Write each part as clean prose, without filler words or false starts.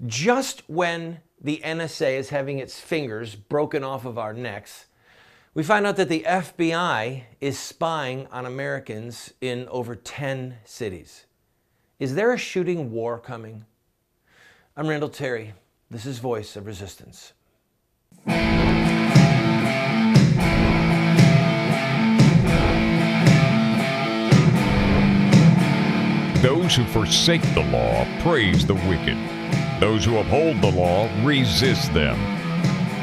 Just when the NSA is having its fingers broken off of our necks, we find out that the FBI is spying on Americans in over 10 cities. Is there a shooting war coming? I'm Randall Terry. This is Voice of Resistance. Those who forsake the law praise the wicked. Those who uphold the law resist them.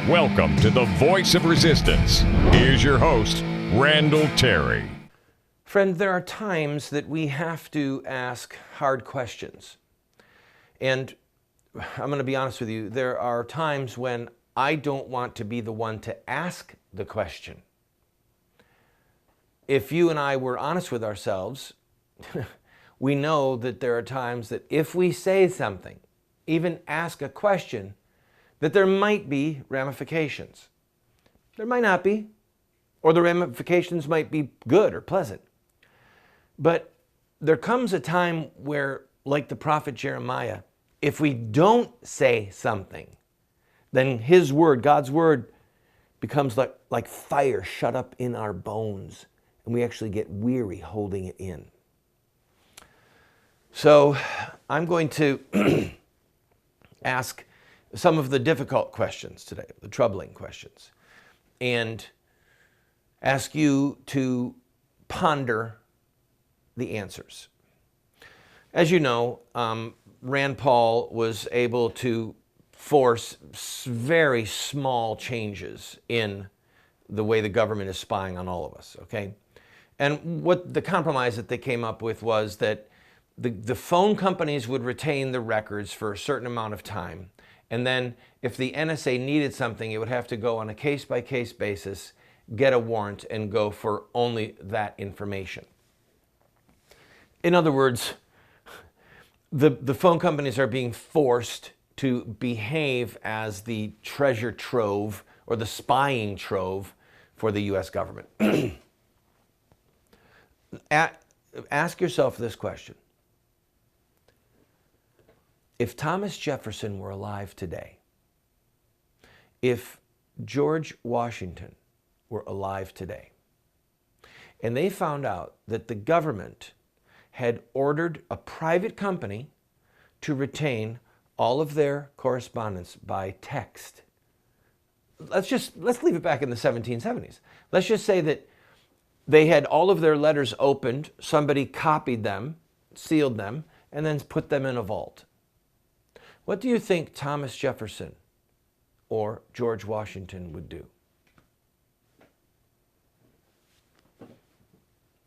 Welcome to the Voice of Resistance. Here's your host, Randall Terry. Friend, there are times that we have to ask hard questions. And I'm going to be honest with you, there are times when I don't want to be the one to ask the question. If you and I were honest with ourselves, we know that there are times that if we say something, even ask a question, that there might be ramifications. There might not be, or the ramifications might be good or pleasant. But there comes a time where, like the prophet Jeremiah, if we don't say something, then his word, God's word, becomes like fire shut up in our bones, and we actually get weary holding it in. So I'm going to ask some of the difficult questions today, the troubling questions, and ask you to ponder the answers. As you know, Rand Paul was able to force very small changes in the way the government is spying on all of us, okay? And what the compromise that they came up with was that the phone companies would retain the records for a certain amount of time. And then if the NSA needed something, it would have to go on a case-by-case basis, get a warrant, and go for only that information. In other words, the phone companies are being forced to behave as the treasure trove or the spying trove for the U.S. government. Ask yourself this question. If Thomas Jefferson were alive today, if George Washington were alive today, and they found out that the government had ordered a private company to retain all of their correspondence by text. Let's leave it back in the 1770s. Let's just say that they had all of their letters opened, somebody copied them, sealed them, and then put them in a vault. What do you think Thomas Jefferson or George Washington would do?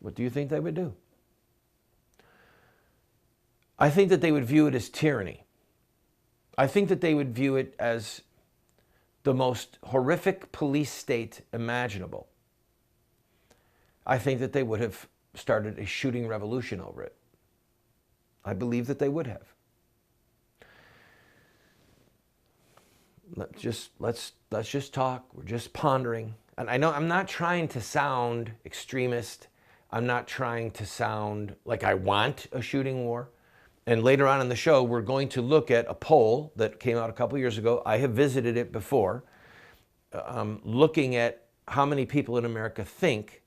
What do you think they would do? I think that they would view it as tyranny. I think that they would view it as the most horrific police state imaginable. I think that they would have started a shooting revolution over it. I believe that they would have. Let's just talk. We're just pondering. And I know I'm not trying to sound extremist. I'm not trying to sound like I want a shooting war. And later on in the show, we're going to look at a poll that came out a couple years ago. I have visited it before, looking at how many people in America think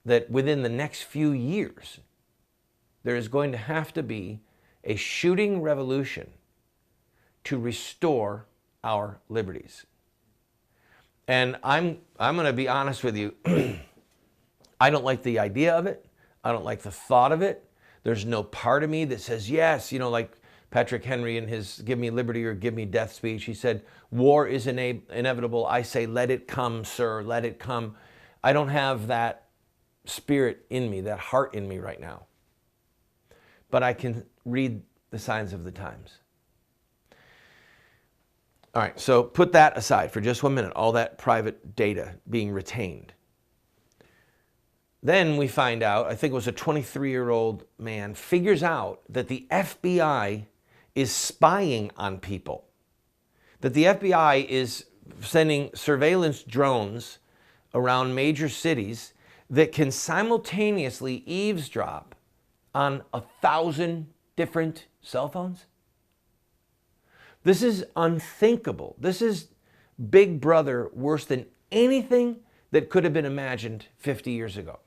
that within the next few years, there is going to have to be a shooting revolution to restore our liberties. And I'm going to be honest with you. I don't like the idea of it. I don't like the thought of it. There's no part of me that says yes, like Patrick Henry in his Give Me Liberty or Give Me Death speech. He said, war is inevitable. I say, let it come, sir, let it come. I don't have that spirit in me, that heart in me right now. But I can read the signs of the times. All right, so put that aside for just 1 minute, all that private data being retained. Then we find out, I think it was a 23-year-old man, figures out that the FBI is spying on people. That the FBI is sending surveillance drones around major cities that can simultaneously eavesdrop on 1,000 different cell phones. This is unthinkable. This is Big Brother worse than anything that could have been imagined 50 years ago.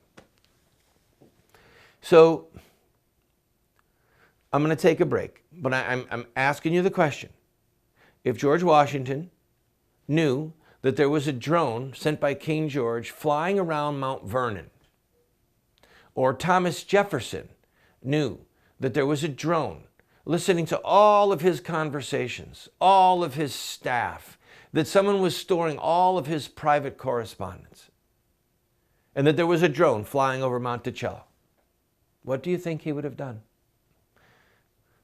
So I'm going to take a break, but I'm asking you the question. If George Washington knew that there was a drone sent by King George flying around Mount Vernon, or Thomas Jefferson knew that there was a drone listening to all of his conversations, all of his staff, that someone was storing all of his private correspondence, and that there was a drone flying over Monticello, what do you think he would have done?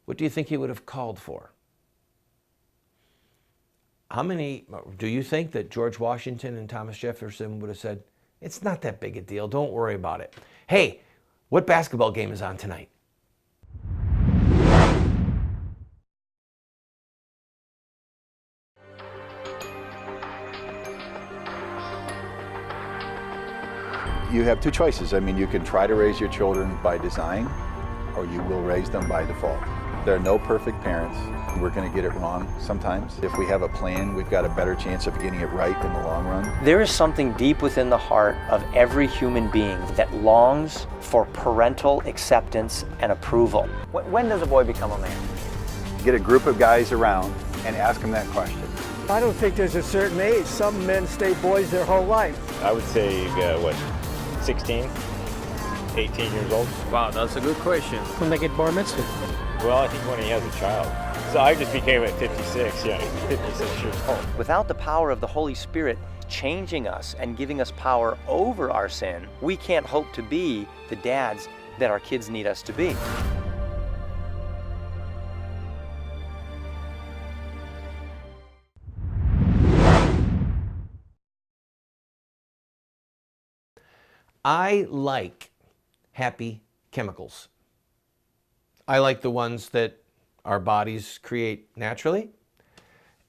What do you think he would have called for? How many, do you think that George Washington and Thomas Jefferson would have said, it's not that big a deal, don't worry about it. Hey, what basketball game is on tonight? You have two choices. I mean, you can try to raise your children by design, or you will raise them by default. There are no perfect parents. We're going to get it wrong sometimes. If we have a plan, we've got a better chance of getting it right in the long run. There is something deep within the heart of every human being that longs for parental acceptance and approval. When does a boy become a man? Get a group of guys around and ask them that question. I don't think there's a certain age. Some men stay boys their whole life. I would say, 16, 18 years old. Wow, that's a good question. When they get bar mitzvah. Well, I think when he has a child. So I just became at 56, 56 years old. Without the power of the Holy Spirit changing us and giving us power over our sin, we can't hope to be the dads that our kids need us to be. I like happy chemicals. I like the ones that our bodies create naturally.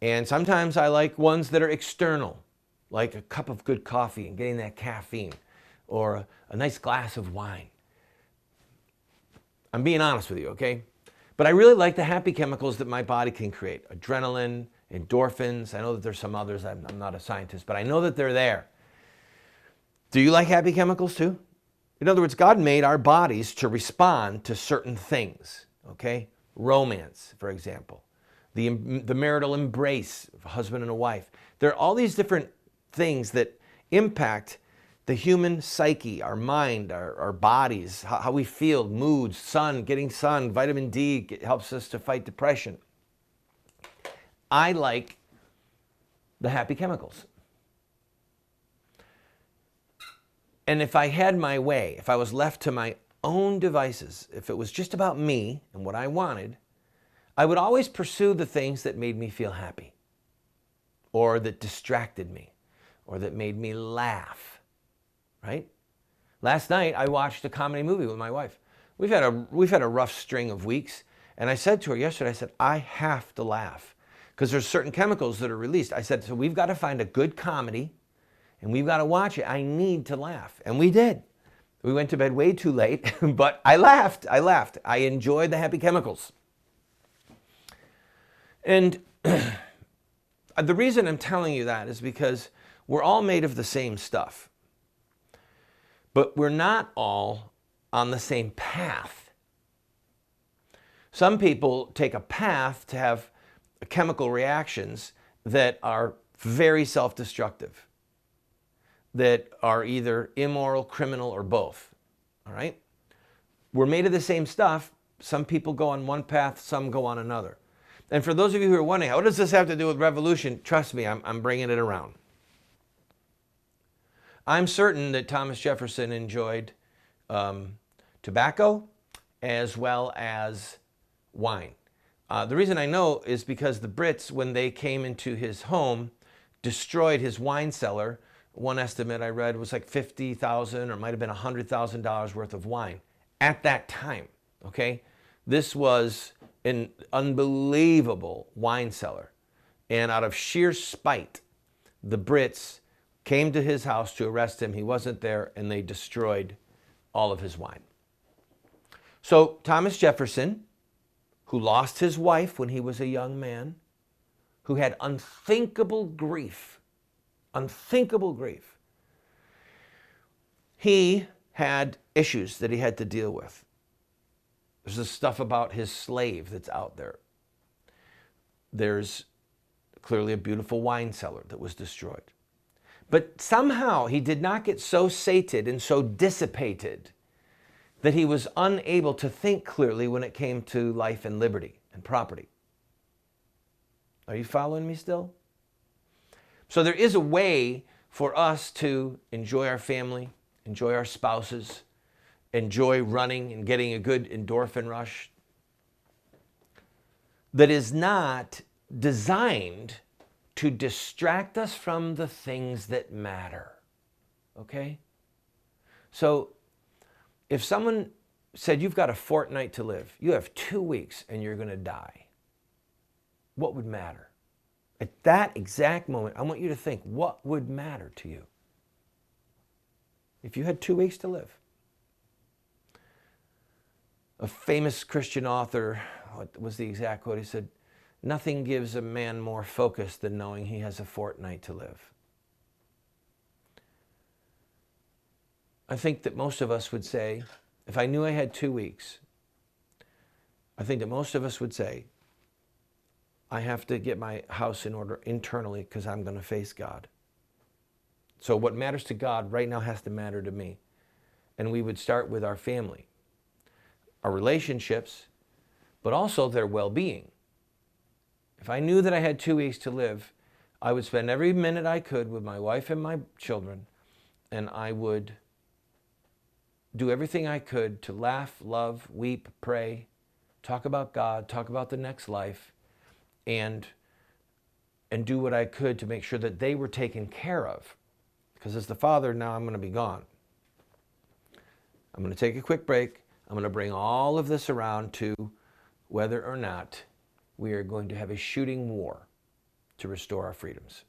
And sometimes I like ones that are external, like a cup of good coffee and getting that caffeine, or a nice glass of wine. I'm being honest with you, okay? But I really like the happy chemicals that my body can create. Adrenaline, endorphins. I know that there's some others. I'm not a scientist, but I know that they're there. Do you like happy chemicals too? In other words, God made our bodies to respond to certain things, okay? Romance, for example. The marital embrace of a husband and a wife. There are all these different things that impact the human psyche, our mind, our bodies, how we feel, moods, getting sun, vitamin D helps us to fight depression. I like the happy chemicals. And if I had my way, if I was left to my own devices, if it was just about me and what I wanted, I would always pursue the things that made me feel happy, or that distracted me, or that made me laugh, right? Last night, I watched a comedy movie with my wife. We've had a rough string of weeks, and I said to her yesterday, I said, I have to laugh, because there's certain chemicals that are released. I said, so we've got to find a good comedy, and we've got to watch it. I need to laugh. And we did. We went to bed way too late, but I laughed. I enjoyed the happy chemicals. And the reason I'm telling you that is because we're all made of the same stuff. But we're not all on the same path. Some people take a path to have chemical reactions that are very self-destructive, that are either immoral, criminal, or both, all right? We're made of the same stuff. Some people go on one path, some go on another. And for those of you who are wondering, what does this have to do with revolution? Trust me, I'm bringing it around. I'm certain that Thomas Jefferson enjoyed tobacco as well as wine. The reason I know is because the Brits, when they came into his home, destroyed his wine cellar. One estimate I read was like $50,000 or it might have been $100,000 worth of wine at that time, okay? This was an unbelievable wine cellar. And out of sheer spite, the Brits came to his house to arrest him. He wasn't there, and they destroyed all of his wine. So Thomas Jefferson, who lost his wife when he was a young man, who had unthinkable grief. Unthinkable grief. He had issues that he had to deal with. There's this stuff about his slave that's out there. There's clearly a beautiful wine cellar that was destroyed. But somehow he did not get so sated and so dissipated that he was unable to think clearly when it came to life and liberty and property. Are you following me still? So there is a way for us to enjoy our family, enjoy our spouses, enjoy running and getting a good endorphin rush that is not designed to distract us from the things that matter. Okay? So if someone said you've got a fortnight to live, you have 2 weeks and you're going to die, what would matter? At that exact moment, I want you to think, what would matter to you if you had 2 weeks to live? A famous Christian author, what was the exact quote? He said, "Nothing gives a man more focus than knowing he has a fortnight to live." I think that most of us would say, if I knew I had 2 weeks, I think that most of us would say, I have to get my house in order internally because I'm going to face God. So what matters to God right now has to matter to me. And we would start with our family, our relationships, but also their well-being. If I knew that I had 2 weeks to live, I would spend every minute I could with my wife and my children, and I would do everything I could to laugh, love, weep, pray, talk about God, talk about the next life, and do what I could to make sure that they were taken care of. Because as the father, now I'm going to be gone. I'm going to take a quick break. I'm going to bring all of this around to whether or not we are going to have a shooting war to restore our freedoms.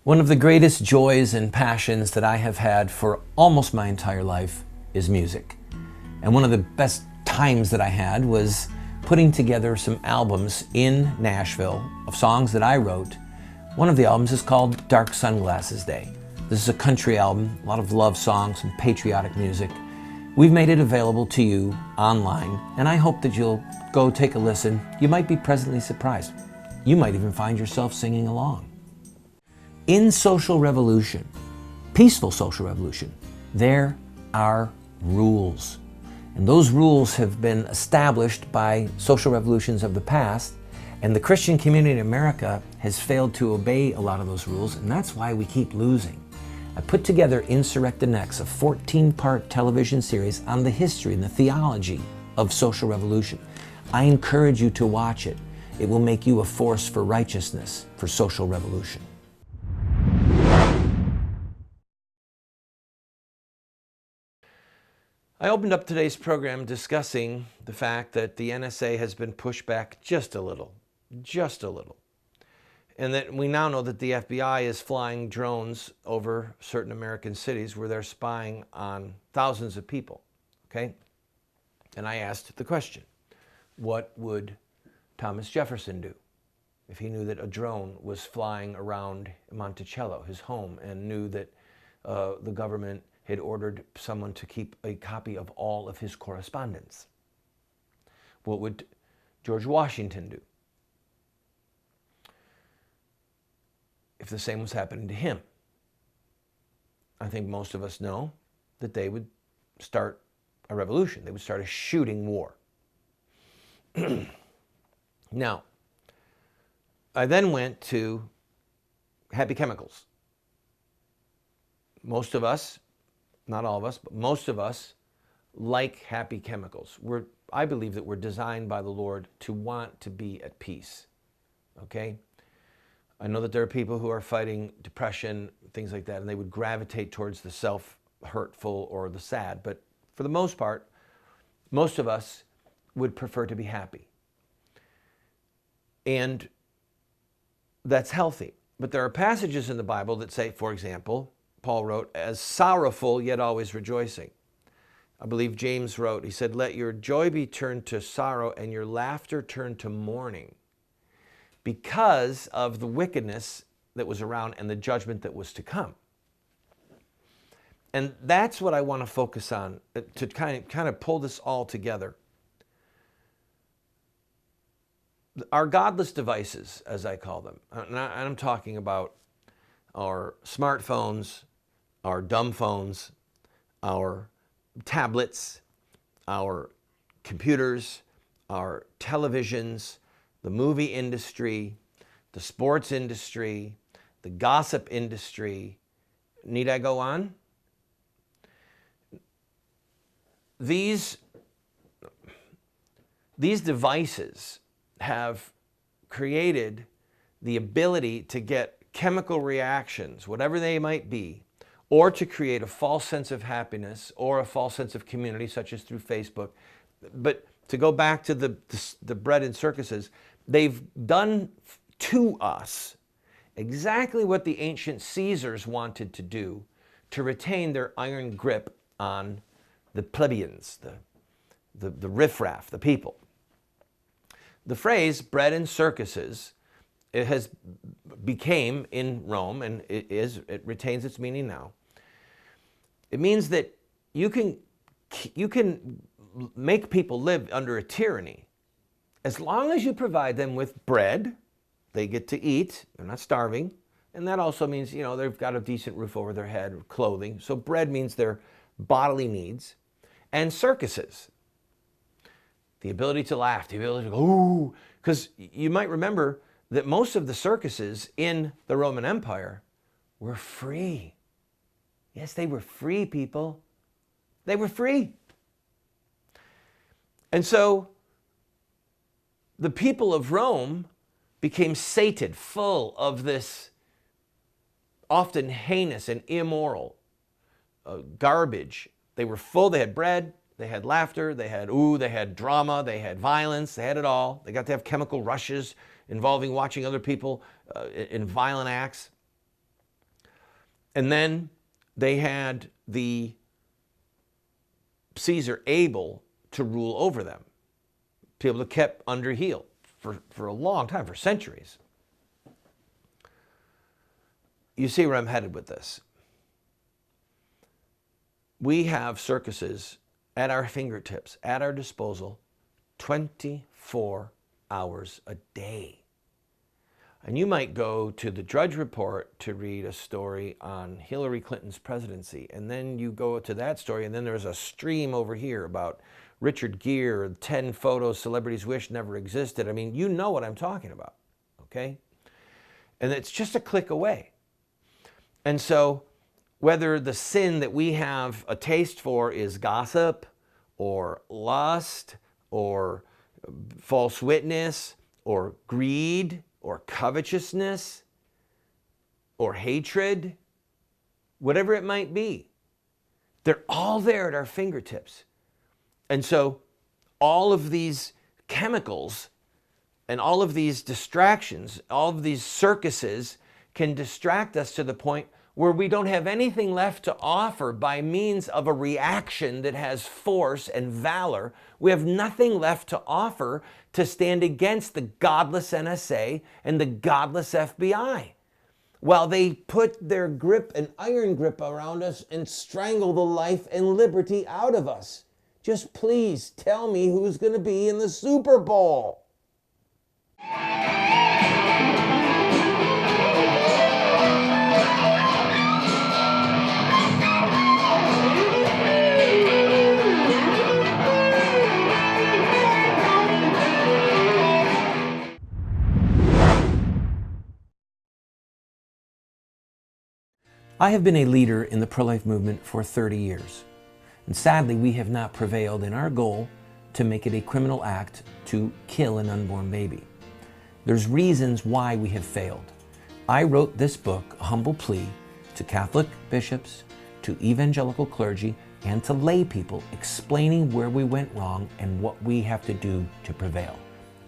One of the greatest joys and passions that I have had for almost my entire life is music. And one of the best times that I had was putting together some albums in Nashville of songs that I wrote. One of the albums is called Dark Sunglasses Day. This is a country album, a lot of love songs and patriotic music. We've made it available to you online, and I hope that you'll go take a listen. You might be pleasantly surprised. You might even find yourself singing along. In social revolution, peaceful social revolution, there are rules. And those rules have been established by social revolutions of the past, and the Christian community in America has failed to obey a lot of those rules, and that's why we keep losing. I put together Insurrecta Next, a 14-part television series on the history and the theology of social revolution. I encourage you to watch it. It will make you a force for righteousness, for social revolution. I opened up today's program discussing the fact that the NSA has been pushed back just a little. And that we now know that the FBI is flying drones over certain American cities where they're spying on thousands of people, okay? And I asked the question, what would Thomas Jefferson do if he knew that a drone was flying around Monticello, his home, and knew that the government had ordered someone to keep a copy of all of his correspondence? What would George Washington do if the same was happening to him? I think most of us know that they would start a revolution. They would start a shooting war. Now, I then went to happy chemicals. Most of us, not all of us, but most of us like happy chemicals. I believe that we're designed by the Lord to want to be at peace, okay? I know that there are people who are fighting depression, things like that, and they would gravitate towards the self-hurtful or the sad, but for the most part, most of us would prefer to be happy. And that's healthy. But there are passages in the Bible that say, for example, Paul wrote, as sorrowful yet always rejoicing. I believe James wrote, he said, let your joy be turned to sorrow and your laughter turned to mourning, because of the wickedness that was around and the judgment that was to come. And that's what I want to focus on, to kind of pull this all together. Our godless devices, as I call them, and I'm talking about our smartphones, our dumb phones, our tablets, our computers, our televisions, the movie industry, the sports industry, the gossip industry. Need I go on? These devices have created the ability to get chemical reactions, whatever they might be, or to create a false sense of happiness or a false sense of community, such as through Facebook. But to go back to the bread and circuses, they've done to us exactly what the ancient Caesars wanted to do to retain their iron grip on the plebeians, the riffraff, the people. The phrase bread and circuses, it has became in Rome, and it retains its meaning now. It means that you can make people live under a tyranny as long as you provide them with bread. They get to eat, they're not starving, and that also means, you know, they've got a decent roof over their head, or clothing. So bread means their bodily needs. And circuses, the ability to laugh, the ability to go, ooh, because you might remember that most of the circuses in the Roman Empire were free. Yes, they were free, people. They were free. And so the people of Rome became sated, full of this often heinous and immoral garbage. They were full, they had bread, they had laughter, they had drama, they had violence, they had it all. They got to have chemical rushes involving watching other people in violent acts. And then they had the Caesar able to rule over them, people that kept under heel for a long time, for centuries. You see where I'm headed with this. We have circuses at our fingertips, at our disposal, 24 hours a day. And you might go to the Drudge Report to read a story on Hillary Clinton's presidency, and then you go to that story, and then there's a stream over here about Richard Gere, 10 photos celebrities wish never existed. I mean, you know what I'm talking about, okay? And it's just a click away. And so whether the sin that we have a taste for is gossip or lust or false witness or greed or covetousness or hatred, whatever it might be, they're all there at our fingertips. And so all of these chemicals and all of these distractions, all of these circuses can distract us to the point where we don't have anything left to offer by means of a reaction that has force and valor. We have nothing left to offer to stand against the godless NSA and the godless FBI, while they put their grip, an iron grip around us, and strangle the life and liberty out of us. Just please tell me who's going to be in the Super Bowl. I have been a leader in the pro-life movement for 30 years, and sadly we have not prevailed in our goal to make it a criminal act to kill an unborn baby. There's reasons why we have failed. I wrote this book, A Humble Plea, to Catholic bishops, to evangelical clergy, and to lay people, explaining where we went wrong and what we have to do to prevail.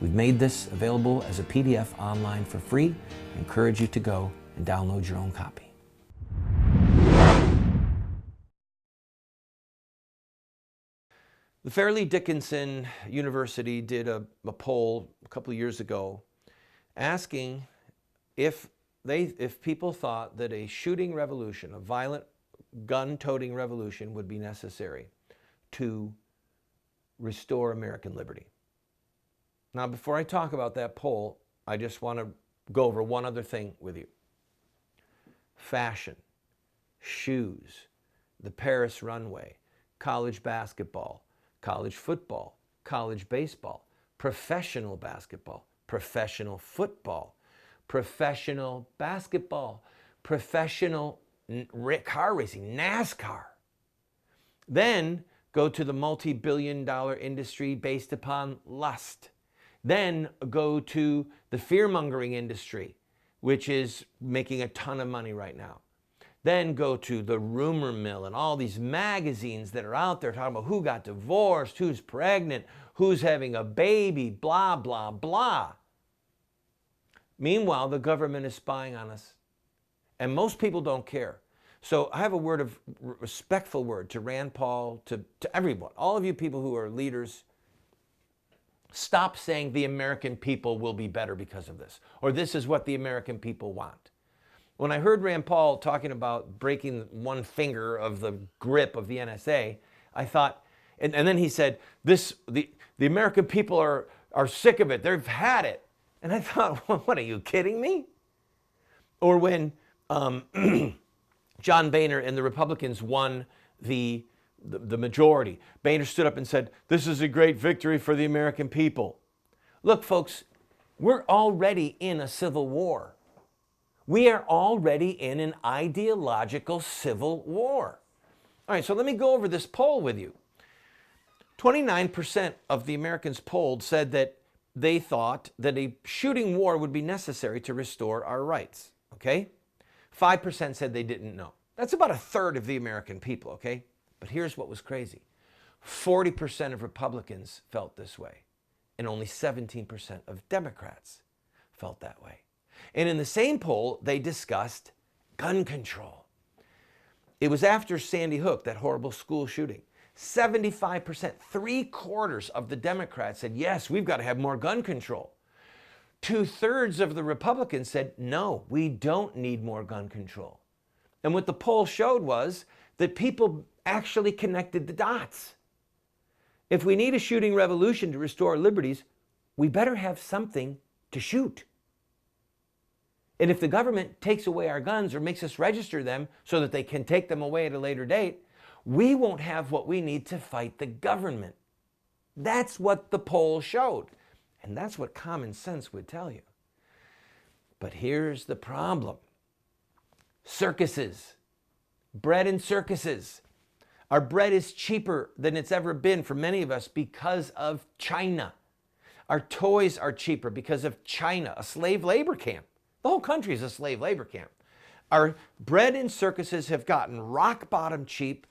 We've made this available as a PDF online for free. I encourage you to go and download your own copy. The Fairleigh Dickinson University did a poll a couple of years ago asking if people thought that a shooting revolution, a violent gun-toting revolution would be necessary to restore American liberty. Now, before I talk about that poll, I just want to go over one other thing with you. Fashion, shoes, the Paris runway, college basketball, college football, college baseball, professional basketball, professional football, professional basketball, professional car racing, NASCAR. Then go to the multi-billion-dollar industry based upon lust. Then go to the fear-mongering industry, which is making a ton of money right now. Then go to the rumor mill and all these magazines that are out there talking about who got divorced, who's pregnant, who's having a baby, blah, blah, blah. Meanwhile, the government is spying on us. And most people don't care. So I have a word of respectful word to Rand Paul, to everyone, all of you people who are leaders. Stop saying the American people will be better because of this, or this is what the American people want. When I heard Rand Paul talking about breaking one finger of the grip of the NSA, I thought, and then he said, the American people are sick of it. They've had it. And I thought, well, what, are you kidding me? Or when John Boehner and the Republicans won the majority, Boehner stood up and said, this is a great victory for the American people. Look, folks, we're already in a civil war. We are already in an ideological civil war. All right, so let me go over this poll with you. 29% of the Americans polled said that they thought that a shooting war would be necessary to restore our rights, okay? 5% said they didn't know. That's about a third of the American people, okay? But here's what was crazy. 40% of Republicans felt this way, and only 17% of Democrats felt that way. And in the same poll, they discussed gun control. It was after Sandy Hook, that horrible school shooting. 75%, 3/4 of the Democrats said, yes, we've got to have more gun control. 2/3 of the Republicans said, no, we don't need more gun control. And what the poll showed was that people actually connected the dots. If we need a shooting revolution to restore liberties, we better have something to shoot. And if the government takes away our guns or makes us register them so that they can take them away at a later date, we won't have what we need to fight the government. That's what the poll showed. And that's what common sense would tell you. But here's the problem. Circuses. Bread in circuses. Our bread is cheaper than it's ever been for many of us because of China. Our toys are cheaper because of China, a slave labor camp. The whole country is a slave labor camp. Our bread in circuses have gotten rock bottom cheap.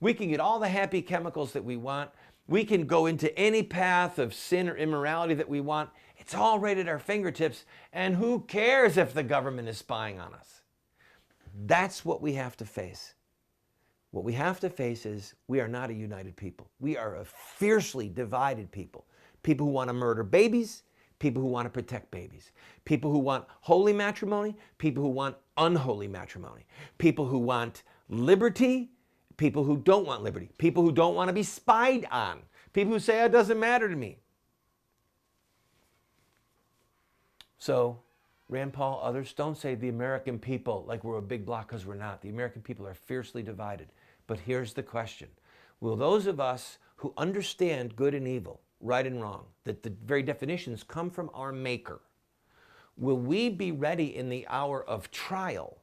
We can get all the happy chemicals that we want. We can go into any path of sin or immorality that we want. It's all right at our fingertips. And who cares if the government is spying on us? That's what we have to face. What we have to face is we are not a united people. We are a fiercely divided people. People who want to murder babies, people who want to protect babies, people who want holy matrimony, people who want unholy matrimony, people who want liberty, people who don't want liberty, people who don't want to be spied on, people who say it doesn't matter to me. So Rand Paul, others, don't say the American people like we're a big bloc, because we're not. The American people are fiercely divided. But here's the question. Will those of us who understand good and evil, right and wrong, that the very definitions come from our Maker, will we be ready in the hour of trial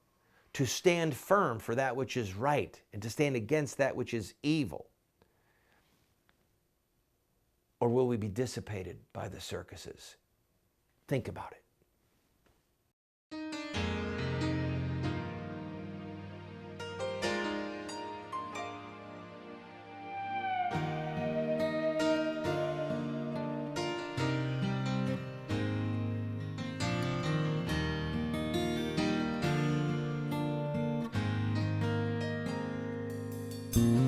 to stand firm for that which is right and to stand against that which is evil? Or will we be dissipated by the circuses? Think about it. you.